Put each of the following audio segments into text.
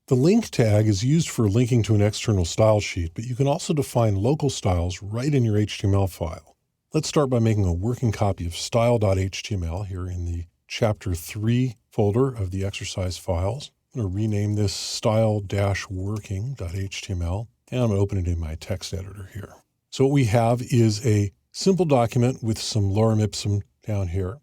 The link tag is used for linking to an external style sheet, but you can also define local styles right in your HTML file. Let's start by making a working copy of style.html here in the Chapter 3 folder of the exercise files. I'm going to rename this style-working.html, and I'm going to open it in my text editor here. So what we have is a simple document with some lorem ipsum down here.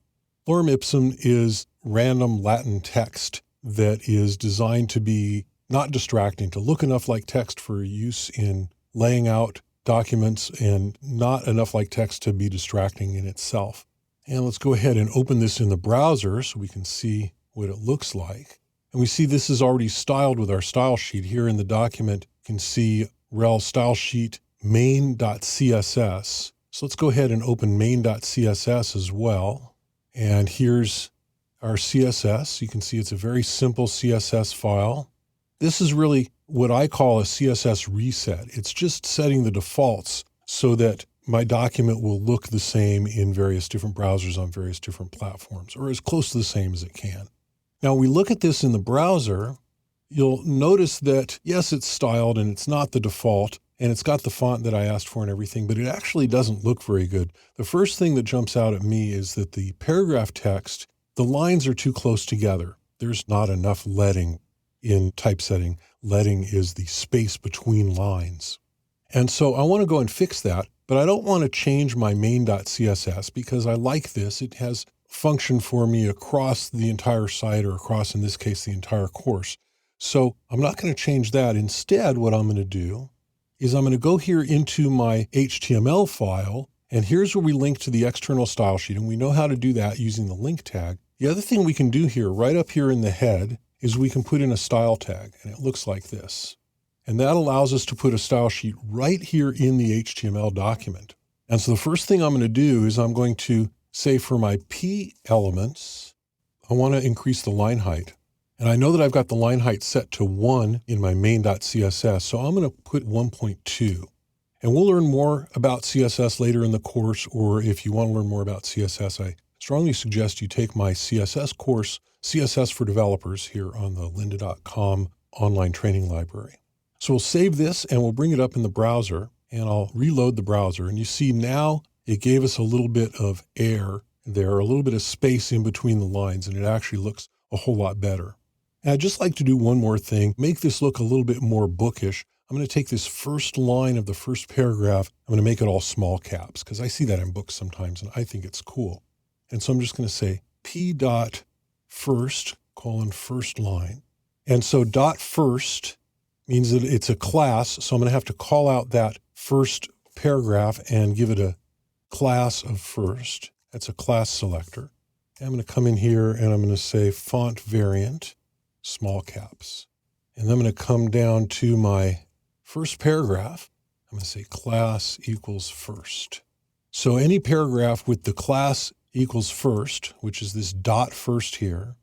Lorem ipsum is random Latin text that is designed to be not distracting, to look enough like text for use in laying out documents and not enough like text to be distracting in itself. And let's go ahead and open this in the browser so we can see what it looks like. And we see this is already styled with our style sheet. Here in the document, you can see rel style sheet main.css. So let's go ahead and open main.css as well. And here's our CSS. You can see it's a very simple CSS file. This is really what I call a CSS reset. It's just setting the defaults so that my document will look the same in various different browsers on various different platforms, or as close to the same as it can. Now, when we look at this in the browser, you'll notice that, yes, it's styled and it's not the default, and it's got the font that I asked for and everything, but it actually doesn't look very good. The first thing that jumps out at me is that the paragraph text, the lines are too close together. There's not enough leading in typesetting. Leading is the space between lines. And so I want to go and fix that, but I don't want to change my main.css because I like this. It has function for me across the entire site, or across, in this case, the entire course. So I'm not going to change that. Instead, what I'm going to do is I'm going to go here into my HTML file, and here's where we link to the external style sheet, and we know how to do that using the link tag. The other thing we can do here, right up here in the head, is we can put in a style tag, and it looks like this. And that allows us to put a style sheet right here in the HTML document. And so the first thing I'm going to do is I'm going to say for my P elements, I want to increase the line height. And I know that I've got the line height set to 1 in my main.css, so I'm going to put 1.2. And we'll learn more about CSS later in the course, or if you want to learn more about CSS, I strongly suggest you take my CSS course, CSS for Developers, here on the lynda.com online training library. So we'll save this and we'll bring it up in the browser, and I'll reload the browser. And you see now it gave us a little bit of air there, a little bit of space in between the lines, and it actually looks a whole lot better. And I'd just like to do one more thing, make this look a little bit more bookish. I'm going to take this first line of the first paragraph, I'm going to make it all small caps, because I see that in books sometimes and I think it's cool. And so I'm just going to say p.first, first line. And so dot first means that it's a class, so I'm going to have to call out that first paragraph and give it a class of first. That's a class selector. And I'm going to come in here and I'm going to say font variant, small caps. And then I'm going to come down to my first paragraph. I'm going to say class equals first. So any paragraph with the class equals first, which is this dot first here,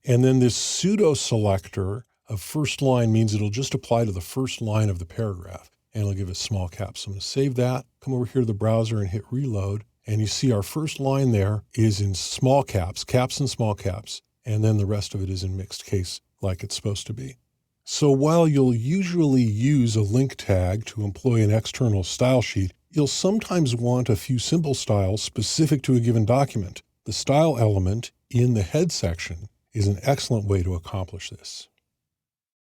and then this pseudo selector of first line means it'll just apply to the first line of the paragraph, and it'll give it small caps. So I'm going to save that, come over here to the browser and hit reload, and you see our first line there is in small caps, caps and small caps, and then the rest of it is in mixed case like it's supposed to be. So while you'll usually use a link tag to employ an external style sheet, you'll sometimes want a few simple styles specific to a given document. The style element in the head section is an excellent way to accomplish this.